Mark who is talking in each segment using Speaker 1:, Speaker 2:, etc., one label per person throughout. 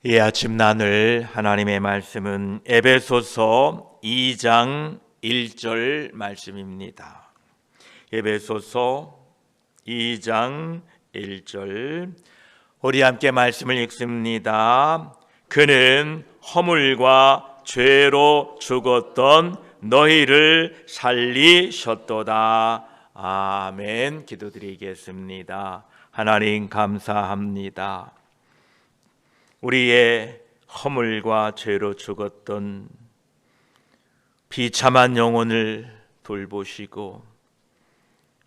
Speaker 1: 이 아침 나눌 하나님의 말씀은 에베소서 2장 1절 말씀입니다. 에베소서 2장 1절 우리 함께 말씀을 읽습니다. 그는 허물과 죄로 죽었던 너희를 살리셨도다. 아멘. 기도드리겠습니다. 하나님 감사합니다. 우리의 허물과 죄로 죽었던 비참한 영혼을 돌보시고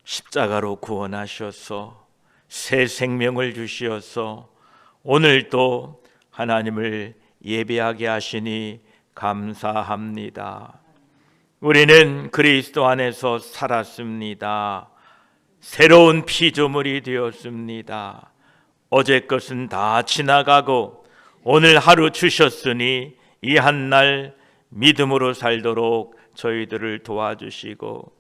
Speaker 1: 십자가로 구원하셔서 새 생명을 주시어서 오늘도 하나님을 예배하게 하시니 감사합니다. 우리는 그리스도 안에서 살았습니다. 새로운 피조물이 되었습니다. 어제 것은 다 지나가고 오늘 하루 주셨으니 이 한날 믿음으로 살도록 저희들을 도와주시고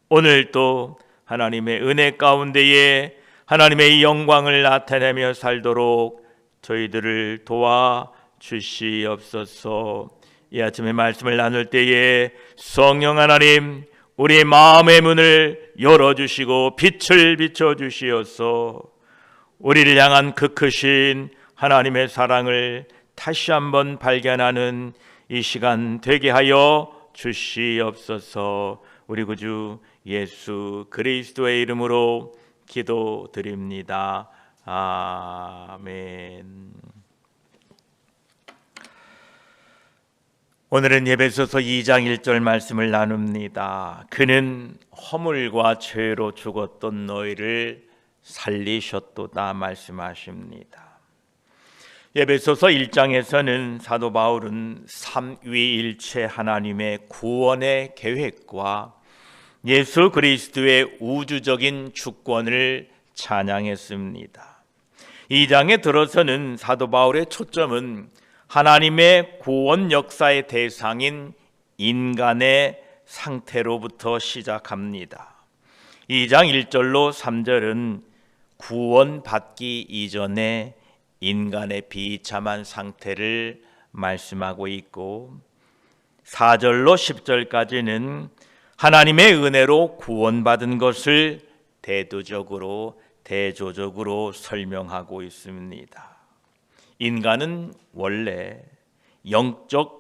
Speaker 1: 오늘도 하나님의 은혜 가운데에 하나님의 영광을 나타내며 살도록 저희들을 도와주시옵소서. 이 아침에 말씀을 나눌 때에 성령 하나님 우리 마음의 문을 열어주시고 빛을 비춰주시옵소서. 우리를 향한 그 크신 하나님의 사랑을 다시 한번 발견하는 이 시간 되게 하여 주시옵소서. 우리 구주 예수 그리스도의 이름으로 기도드립니다. 아멘. 오늘은 에베소서 2장 1절 말씀을 나눕니다. 그는 허물과 죄로 죽었던 너희를 살리셨도다 말씀하십니다. 에베소서 1장에서는 사도 바울은 삼위일체 하나님의 구원의 계획과 예수 그리스도의 우주적인 주권을 찬양했습니다. 2장에 들어서는 사도 바울의 초점은 하나님의 구원 역사의 대상인 인간의 상태로부터 시작합니다. 2장 1절로 3절은 구원받기 이전에 인간의 비참한 상태를 말씀하고 있고 4절로 10절까지는 하나님의 은혜로 구원받은 것을 대조적으로 설명하고 있습니다. 인간은 원래 영적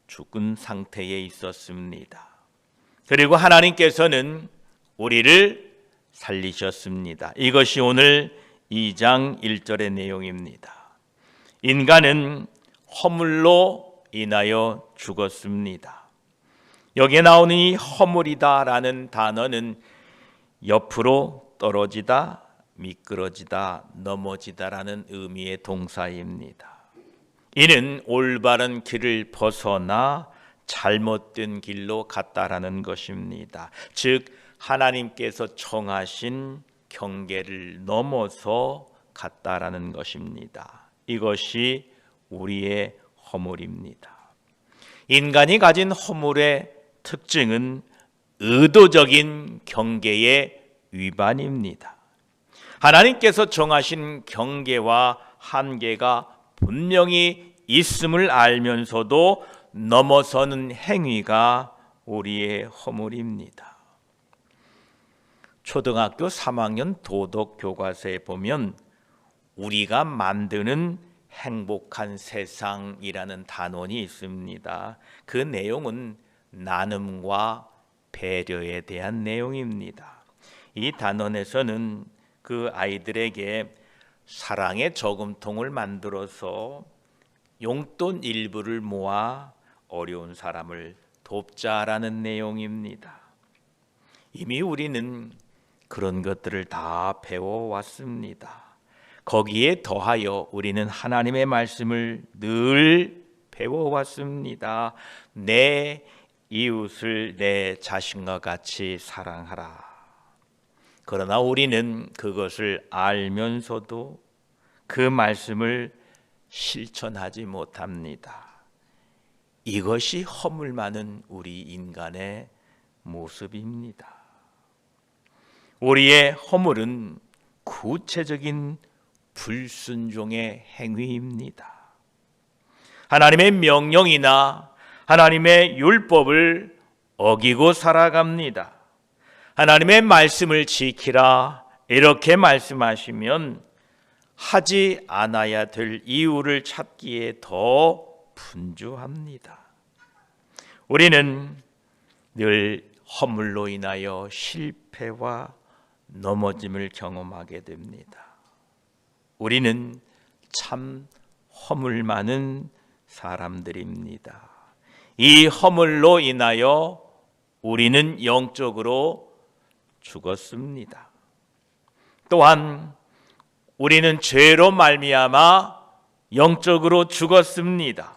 Speaker 1: 죽은 상태에 있었습니다. 그리고 하나님께서는 우리를 살리셨습니다. 이것이 오늘 2장 1절의 내용입니다. 인간은 허물로 인하여 죽었습니다. 여기에 나오는 이 허물이다라는 단어는 옆으로 떨어지다, 미끄러지다, 넘어지다라는 의미의 동사입니다. 이는 올바른 길을 벗어나 잘못된 길로 갔다라는 것입니다. 즉 하나님께서 정하신 경계를 넘어서 갔다라는 것입니다. 이것이 우리의 허물입니다. 인간이 가진 허물의 특징은 의도적인 경계의 위반입니다. 하나님께서 정하신 경계와 한계가 분명히 있음을 알면서도 넘어서는 행위가 우리의 허물입니다. 초등학교 3학년 도덕 교과서에 보면 우리가 만드는 행복한 세상이라는 단원이 있습니다. 그 내용은 나눔과 배려에 대한 내용입니다. 이 단원에서는 그 아이들에게 사랑의 저금통을 만들어서 용돈 일부를 모아 어려운 사람을 돕자라는 내용입니다. 이미 우리는 그런 것들을 다 배워왔습니다. 거기에 더하여 우리는 하나님의 말씀을 늘 배워왔습니다. 내 이웃을 내 자신과 같이 사랑하라. 그러나 우리는 그것을 알면서도 그 말씀을 실천하지 못합니다. 이것이 허물 많은 우리 인간의 모습입니다. 우리의 허물은 구체적인 불순종의 행위입니다. 하나님의 명령이나 하나님의 율법을 어기고 살아갑니다. 하나님의 말씀을 지키라 이렇게 말씀하시면 하지 않아야 될 이유를 찾기에 더 분주합니다. 우리는 늘 허물로 인하여 실패와 넘어짐을 경험하게 됩니다. 우리는 참 허물 많은 사람들입니다. 이 허물로 인하여 우리는 영적으로 죽었습니다. 또한 우리는 죄로 말미암아 영적으로 죽었습니다.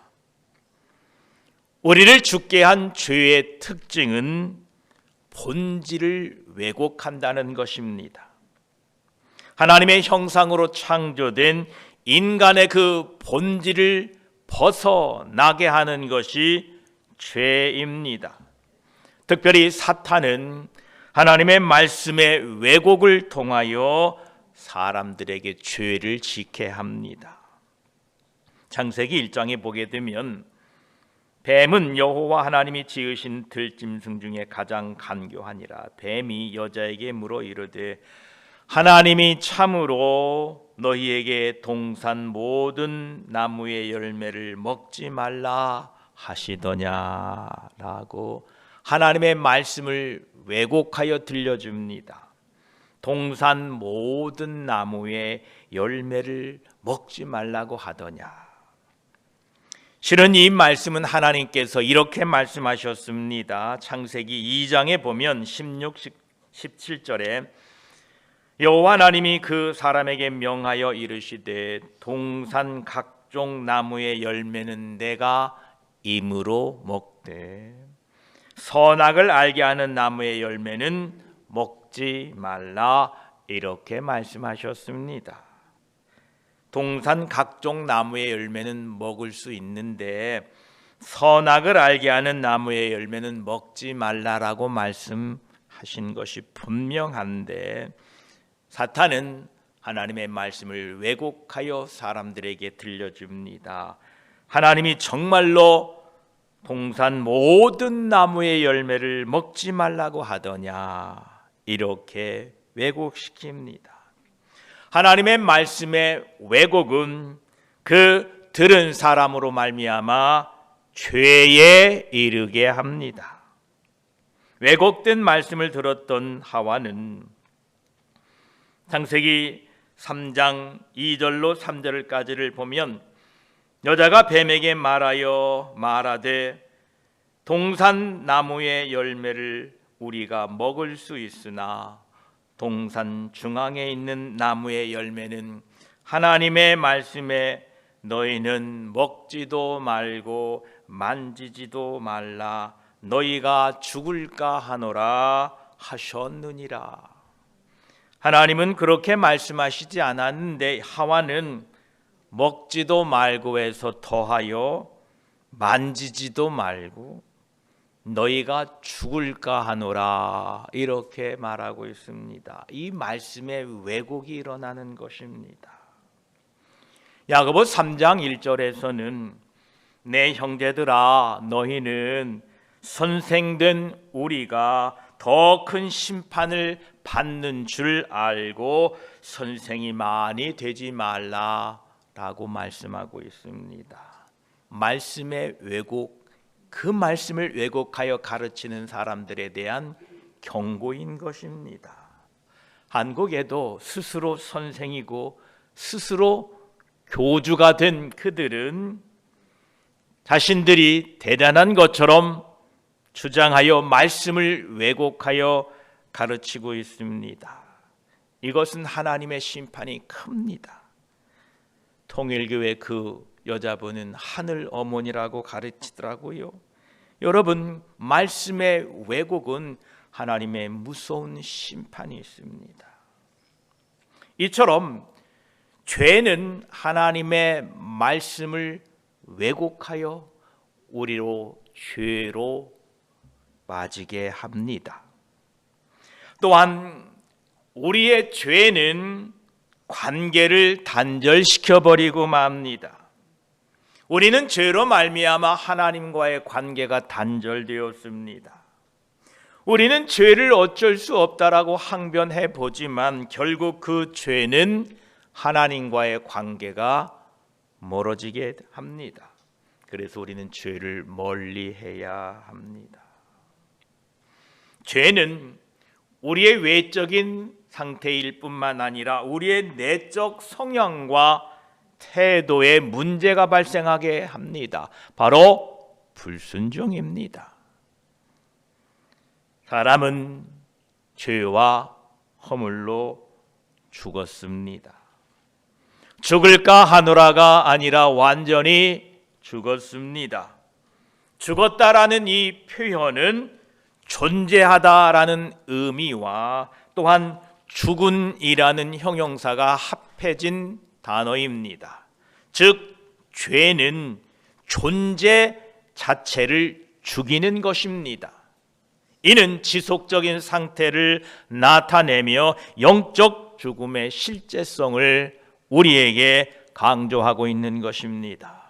Speaker 1: 우리를 죽게 한 죄의 특징은 본질을 왜곡한다는 것입니다. 하나님의 형상으로 창조된 인간의 그 본질을 벗어나게 하는 것이 죄입니다. 특별히 사탄은 하나님의 말씀의 왜곡을 통하여 사람들에게 죄를 지게 합니다. 창세기 1장에 보게 되면 뱀은 여호와 하나님이 지으신 들짐승 중에 가장 간교하니라. 뱀이 여자에게 물어 이르되 하나님이 참으로 너희에게 동산 모든 나무의 열매를 먹지 말라 하시더냐라고 하나님의 말씀을 왜곡하여 들려줍니다. 동산 모든 나무의 열매를 먹지 말라고 하더냐. 실은 이 말씀은 하나님께서 이렇게 말씀하셨습니다. 창세기 2장에 보면 16, 17절에 여호와 하나님이 그 사람에게 명하여 이르시되 동산 각종 나무의 열매는 내가 임으로 먹되 선악을 알게 하는 나무의 열매는 먹지 말라 이렇게 말씀하셨습니다. 동산 각종 나무의 열매는 먹을 수 있는데 선악을 알게 하는 나무의 열매는 먹지 말라라고 말씀하신 것이 분명한데 사탄은 하나님의 말씀을 왜곡하여 사람들에게 들려줍니다. 하나님이 정말로 동산 모든 나무의 열매를 먹지 말라고 하더냐 이렇게 왜곡시킵니다. 하나님의 말씀의 왜곡은 그 들은 사람으로 말미암아 죄에 이르게 합니다. 왜곡된 말씀을 들었던 하와는 창세기 3장 2절로 3절까지를 보면 여자가 뱀에게 말하되 동산 나무의 열매를 우리가 먹을 수 있으나 동산 중앙에 있는 나무의 열매는 하나님의 말씀에 너희는 먹지도 말고 만지지도 말라 너희가 죽을까 하노라 하셨느니라. 하나님은 그렇게 말씀하시지 않았는데 하와는 먹지도 말고 해서 더하여 만지지도 말고 너희가 죽을까 하노라 이렇게 말하고 있습니다. 이 말씀에 왜곡이 일어나는 것입니다. 야고보 3장 1절에서는 내 형제들아 너희는 선생된 우리가 더 큰 심판을 받는 줄 알고 선생이 많이 되지 말라라고 말씀하고 있습니다. 말씀의 왜곡, 그 말씀을 왜곡하여 가르치는 사람들에 대한 경고인 것입니다. 한국에도 스스로 선생이고 스스로 교주가 된 그들은 자신들이 대단한 것처럼 주장하여 말씀을 왜곡하여 가르치고 있습니다. 이것은 하나님의 심판이 큽니다. 통일교회 그 여자분은 하늘 어머니라고 가르치더라고요. 여러분, 말씀의 왜곡은 하나님의 무서운 심판이 있습니다. 이처럼 죄는 하나님의 말씀을 왜곡하여 우리로 죄로 빠지게 합니다. 또한 우리의 죄는 관계를 단절시켜 버리고 맙니다. 우리는 죄로 말미암아 하나님과의 관계가 단절되었습니다. 우리는 죄를 어쩔 수 없다라고 항변해 보지만 결국 그 죄는 하나님과의 관계가 멀어지게 합니다. 그래서 우리는 죄를 멀리해야 합니다. 죄는 우리의 외적인 상태일 뿐만 아니라 우리의 내적 성향과 태도에 문제가 발생하게 합니다. 바로 불순종입니다. 사람은 죄와 허물로 죽었습니다. 죽을까 하노라가 아니라 완전히 죽었습니다. 죽었다라는 이 표현은 존재하다라는 의미와 또한 죽은이라는 형용사가 합해진 단어입니다. 즉 죄는 존재 자체를 죽이는 것입니다. 이는 지속적인 상태를 나타내며 영적 죽음의 실제성을 우리에게 강조하고 있는 것입니다.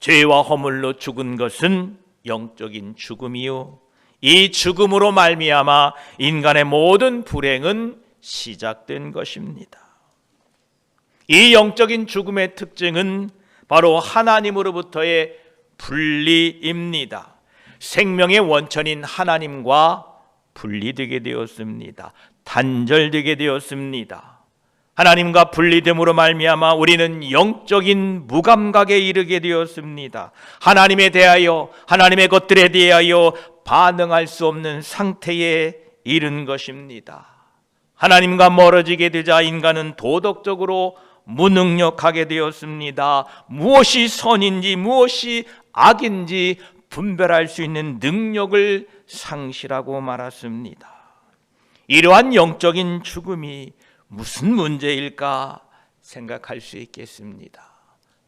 Speaker 1: 죄와 허물로 죽은 것은 영적인 죽음이요, 이 죽음으로 말미암아 인간의 모든 불행은 시작된 것입니다. 이 영적인 죽음의 특징은 바로 하나님으로부터의 분리입니다. 생명의 원천인 하나님과 분리되게 되었습니다. 단절되게 되었습니다. 하나님과 분리됨으로 말미암아 우리는 영적인 무감각에 이르게 되었습니다. 하나님에 대하여, 하나님의 것들에 대하여 반응할 수 없는 상태에 이른 것입니다. 하나님과 멀어지게 되자 인간은 도덕적으로 무능력하게 되었습니다. 무엇이 선인지 무엇이 악인지 분별할 수 있는 능력을 상실하고 말았습니다. 이러한 영적인 죽음이 무슨 문제일까 생각할 수 있겠습니다.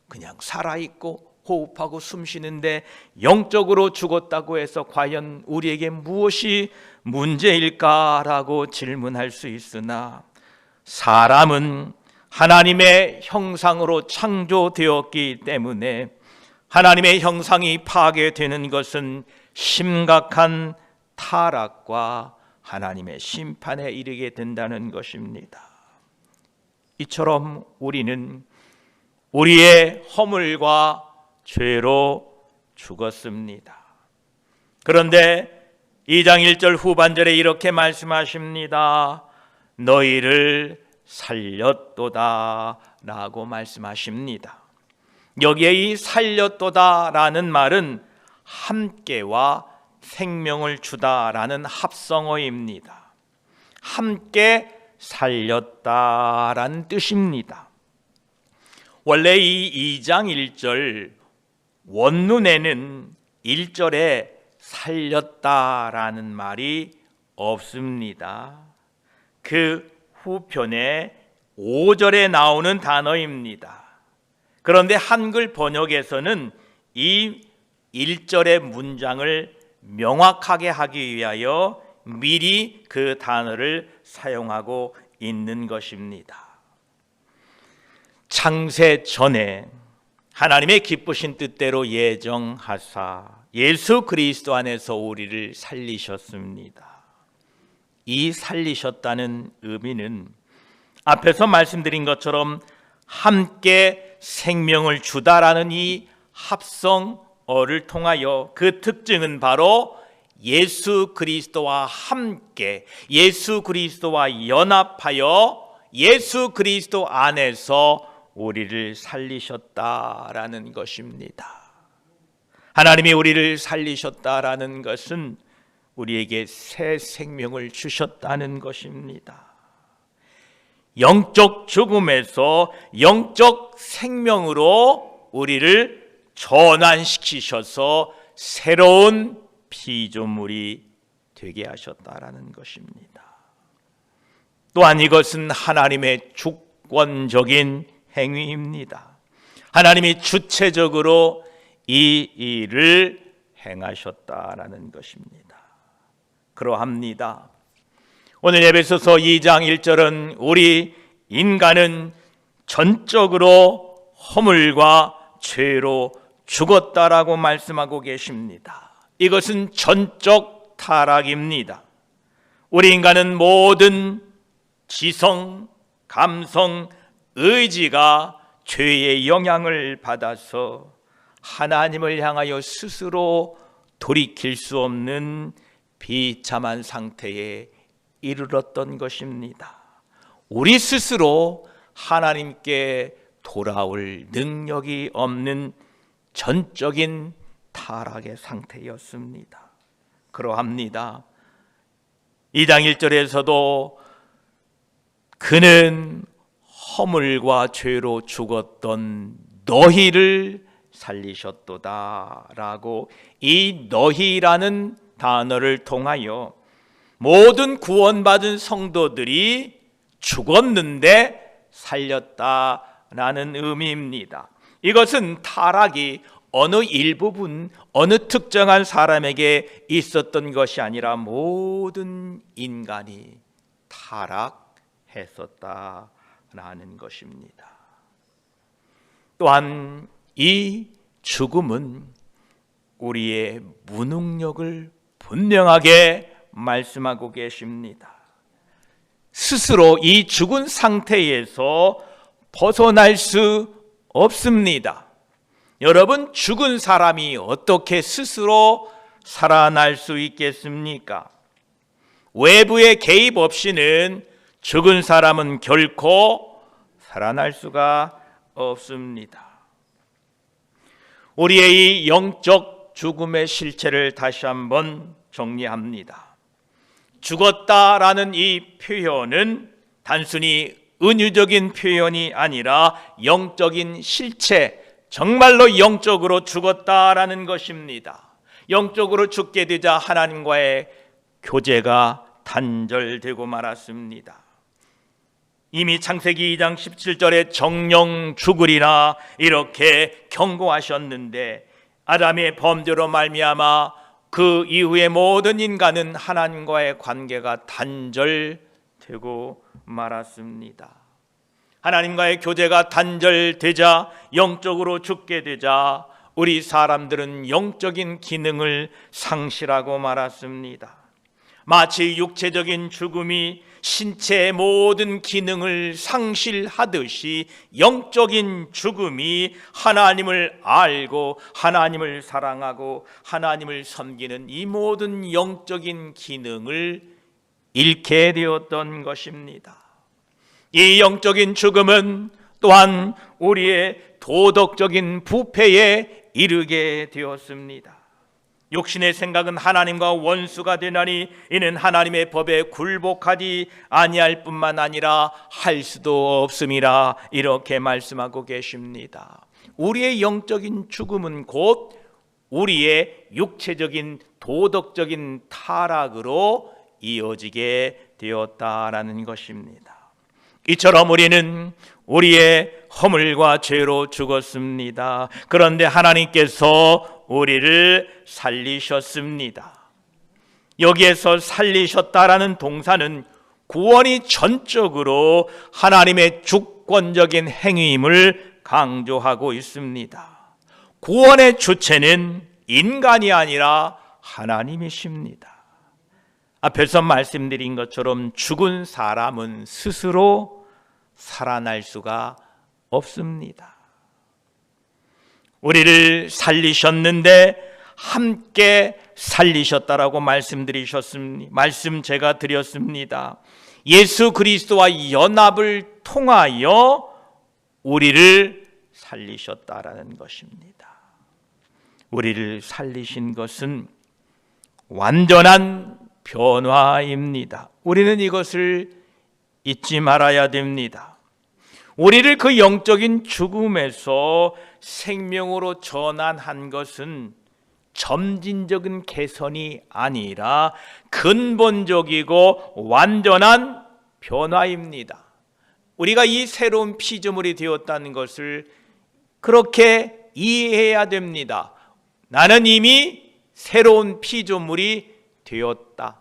Speaker 1: 그냥 살아있고 호흡하고 숨쉬는데 영적으로 죽었다고 해서 과연 우리에게 무엇이 문제일까라고 질문할 수 있으나, 사람은 하나님의 형상으로 창조되었기 때문에 하나님의 형상이 파괴되는 것은 심각한 타락과 하나님의 심판에 이르게 된다는 것입니다. 이처럼 우리는 우리의 허물과 죄로 죽었습니다. 그런데 2장 1절 후반절에 이렇게 말씀하십니다. 너희를 살렸도다 라고 말씀하십니다. 여기에 이 살렸도다라는 말은 함께와 생명을 주다라는 합성어입니다. 함께 살렸다라는 뜻입니다. 원래 이 2장 1절 원문에는 1절에 살렸다라는 말이 없습니다. 그 후편에 5절에 나오는 단어입니다. 그런데 한글 번역에서는 이 1절의 문장을 명확하게 하기 위하여 미리 그 단어를 사용하고 있는 것입니다. 창세 전에 하나님의 기쁘신 뜻대로 예정하사 예수 그리스도 안에서 우리를 살리셨습니다. 이 살리셨다는 의미는 앞에서 말씀드린 것처럼 함께 생명을 주다라는 이 합성어를 통하여 그 특징은 바로 예수 그리스도와 함께, 예수 그리스도와 연합하여 예수 그리스도 안에서 우리를 살리셨다라는 것입니다. 하나님이 우리를 살리셨다라는 것은 우리에게 새 생명을 주셨다는 것입니다. 영적 죽음에서 영적 생명으로 우리를 전환시키셔서 새로운 피조물이 되게 하셨다라는 것입니다. 또한 이것은 하나님의 주권적인 행위입니다. 하나님이 주체적으로 이 일을 행하셨다라는 것입니다. 그러합니다. 오늘 에베소서 2장 1절은 우리 인간은 전적으로 허물과 죄로 죽었다라고 말씀하고 계십니다. 이것은 전적 타락입니다. 우리 인간은 모든 지성, 감성, 의지가 죄의 영향을 받아서 하나님을 향하여 스스로 돌이킬 수 없는 비참한 상태에 이르렀던 것입니다. 우리 스스로 하나님께 돌아올 능력이 없는 전적인 타락의 상태였습니다. 그러합니다. 2장 1절에서도 그는 허물과 죄로 죽었던 너희를 살리셨도다 라고, 이 너희라는 단어를 통하여 모든 구원받은 성도들이 죽었는데 살렸다라는 의미입니다. 이것은 타락이 어느 일부분, 어느 특정한 사람에게 있었던 것이 아니라 모든 인간이 타락했었다라는 것입니다. 또한 이 죽음은 우리의 무능력을 분명하게 말씀하고 계십니다. 스스로 이 죽은 상태에서 벗어날 수 없습니다. 여러분, 죽은 사람이 어떻게 스스로 살아날 수 있겠습니까? 외부의 개입 없이는 죽은 사람은 결코 살아날 수가 없습니다. 우리의 이 영적 죽음의 실체를 다시 한번 정리합니다. 죽었다라는 이 표현은 단순히 은유적인 표현이 아니라 영적인 실체, 정말로 영적으로 죽었다라는 것입니다. 영적으로 죽게 되자 하나님과의 교제가 단절되고 말았습니다. 이미 창세기 2장 17절에 정령 죽으리라 이렇게 경고하셨는데, 아담의 범죄로 말미암아 그 이후에 모든 인간은 하나님과의 관계가 단절되고 말았습니다. 하나님과의 교제가 단절되자, 영적으로 죽게 되자 우리 사람들은 영적인 기능을 상실하고 말았습니다. 마치 육체적인 죽음이 신체의 모든 기능을 상실하듯이 영적인 죽음이 하나님을 알고 하나님을 사랑하고 하나님을 섬기는 이 모든 영적인 기능을 잃게 되었던 것입니다. 이 영적인 죽음은 또한 우리의 도덕적인 부패에 이르게 되었습니다. 육신의 생각은 하나님과 원수가 되나니 이는 하나님의 법에 굴복하지 아니할 뿐만 아니라 할 수도 없음이라 이렇게 말씀하고 계십니다. 우리의 영적인 죽음은 곧 우리의 육체적인 도덕적인 타락으로 이어지게 되었다라는 것입니다. 이처럼 우리는 우리의 허물과 죄로 죽었습니다. 그런데 하나님께서 우리를 살리셨습니다. 여기에서 살리셨다라는 동사는 구원이 전적으로 하나님의 주권적인 행위임을 강조하고 있습니다. 구원의 주체는 인간이 아니라 하나님이십니다. 앞에서 말씀드린 것처럼 죽은 사람은 스스로 살아날 수가 없습니다. 우리를 살리셨는데 함께 살리셨다라고 말씀 제가 드렸습니다. 예수 그리스도와 연합을 통하여 우리를 살리셨다라는 것입니다. 우리를 살리신 것은 완전한 변화입니다. 우리는 이것을 잊지 말아야 됩니다. 우리를 그 영적인 죽음에서 생명으로 전환한 것은 점진적인 개선이 아니라 근본적이고 완전한 변화입니다. 우리가 이 새로운 피조물이 되었다는 것을 그렇게 이해해야 됩니다. 나는 이미 새로운 피조물이 되었다.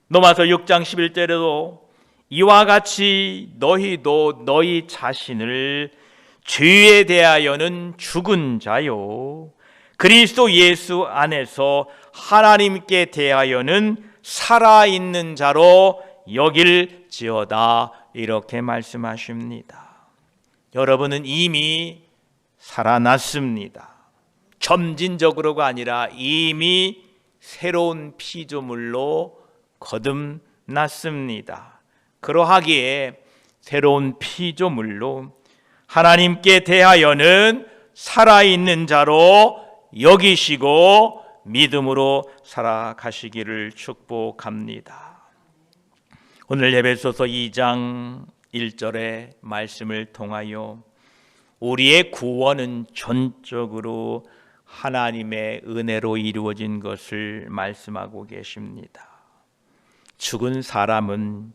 Speaker 1: 로마서 6장 11절에도 이와 같이 너희도 너희 자신을 죄에 대하여는 죽은 자요 그리스도 예수 안에서 하나님께 대하여는 살아있는 자로 여길지어다 이렇게 말씀하십니다. 여러분은 이미 살아났습니다. 점진적으로가 아니라 이미 새로운 피조물로 거듭났습니다. 그러하기에 새로운 피조물로 하나님께 대하여는 살아있는 자로 여기시고 믿음으로 살아가시기를 축복합니다. 오늘 에베소서 2장 1절의 말씀을 통하여 우리의 구원은 전적으로 하나님의 은혜로 이루어진 것을 말씀하고 계십니다. 죽은 사람은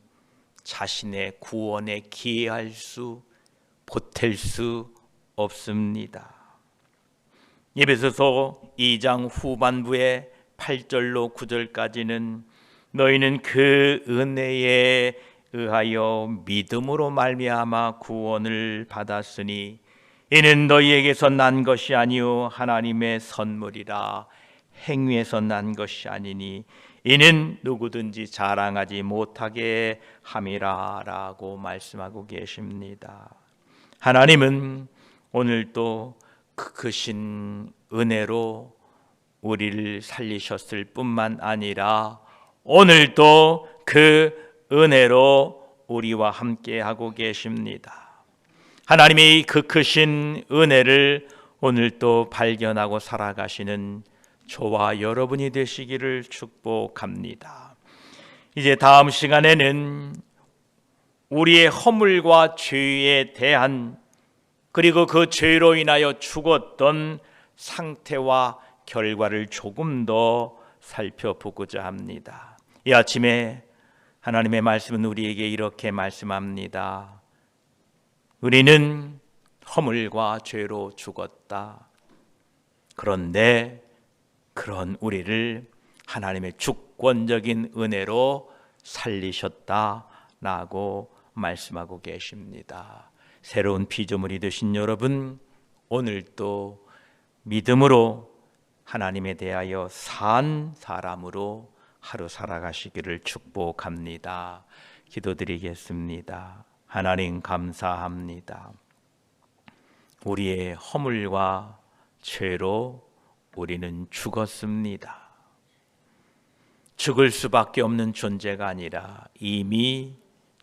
Speaker 1: 자신의 구원에 기여할 수, 보탤 수 없습니다. 에베소서 2장 후반부의 8절로 9절까지는 너희는 그 은혜에 의하여 믿음으로 말미암아 구원을 받았으니 이는 너희에게서 난 것이 아니요 하나님의 선물이라 행위에서 난 것이 아니니 이는 누구든지 자랑하지 못하게 함이라 라고 말씀하고 계십니다. 하나님은 오늘도 크신 은혜로 우리를 살리셨을 뿐만 아니라 오늘도 그 은혜로 우리와 함께 하고 계십니다. 하나님의 그 크신 은혜를 오늘도 발견하고 살아가시는 저와 여러분이 되시기를 축복합니다. 이제 다음 시간에는 우리의 허물과 죄에 대한 그리고 그 죄로 인하여 죽었던 상태와 결과를 조금 더 살펴보고자 합니다. 이 아침에 하나님의 말씀은 우리에게 이렇게 말씀합니다. 우리는 허물과 죄로 죽었다. 그런데 그런 우리를 하나님의 주권적인 은혜로 살리셨다라고 말씀하고 계십니다. 새로운 피조물이 되신 여러분, 오늘도 믿음으로 하나님에 대하여 산 사람으로 하루 살아가시기를 축복합니다. 기도드리겠습니다. 하나님 감사합니다. 우리의 허물과 죄로 우리는 죽었습니다. 죽을 수밖에 없는 존재가 아니라 이미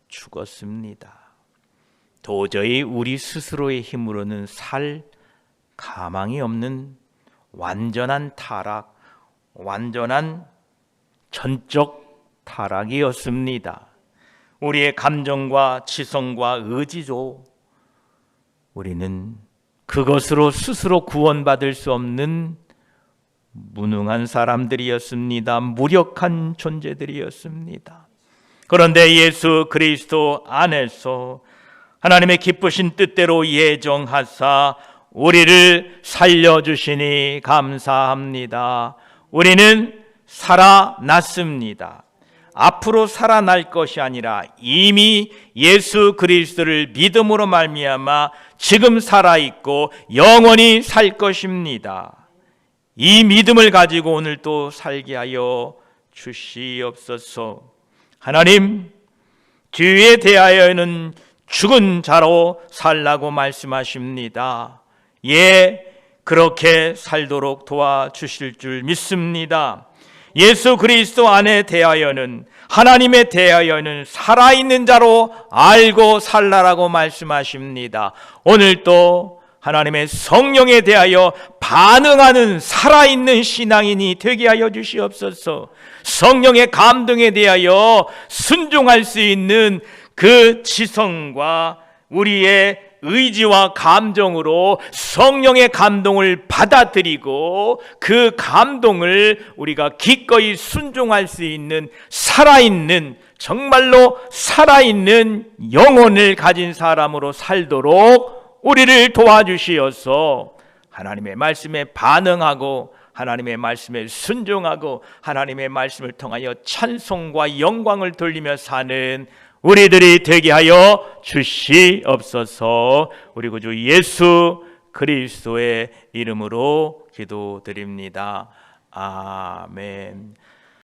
Speaker 1: 죽었습니다. 도저히 우리 스스로의 힘으로는 살 가망이 없는 완전한 타락, 완전한 전적 타락이었습니다. 우리의 감정과 지성과 의지로 우리는 그것으로 스스로 구원받을 수 없는 무능한 사람들이었습니다. 무력한 존재들이었습니다. 그런데 예수 그리스도 안에서 하나님의 기쁘신 뜻대로 예정하사 우리를 살려주시니 감사합니다. 우리는 살아났습니다. 앞으로 살아날 것이 아니라 이미 예수 그리스도를 믿음으로 말미암아 지금 살아있고 영원히 살 것입니다. 이 믿음을 가지고 오늘 또 살게 하여 주시옵소서. 하나님, 죄에 대하여는 죽은 자로 살라고 말씀하십니다. 예, 그렇게 살도록 도와주실 줄 믿습니다. 예수 그리스도 안에 대하여는 하나님에 대하여는 살아있는 자로 알고 살라라고 말씀하십니다. 오늘도 하나님의 성령에 대하여 반응하는 살아있는 신앙인이 되게 하여 주시옵소서. 성령의 감동에 대하여 순종할 수 있는 그 지성과 우리의 의지와 감정으로 성령의 감동을 받아들이고 그 감동을 우리가 기꺼이 순종할 수 있는 살아있는, 정말로 살아있는 영혼을 가진 사람으로 살도록 우리를 도와주시어서 하나님의 말씀에 반응하고 하나님의 말씀에 순종하고 하나님의 말씀을 통하여 찬송과 영광을 돌리며 사는 우리들이 되게 하여 주시옵소서. 우리 구주 예수 그리스도의 이름으로 기도드립니다. 아멘.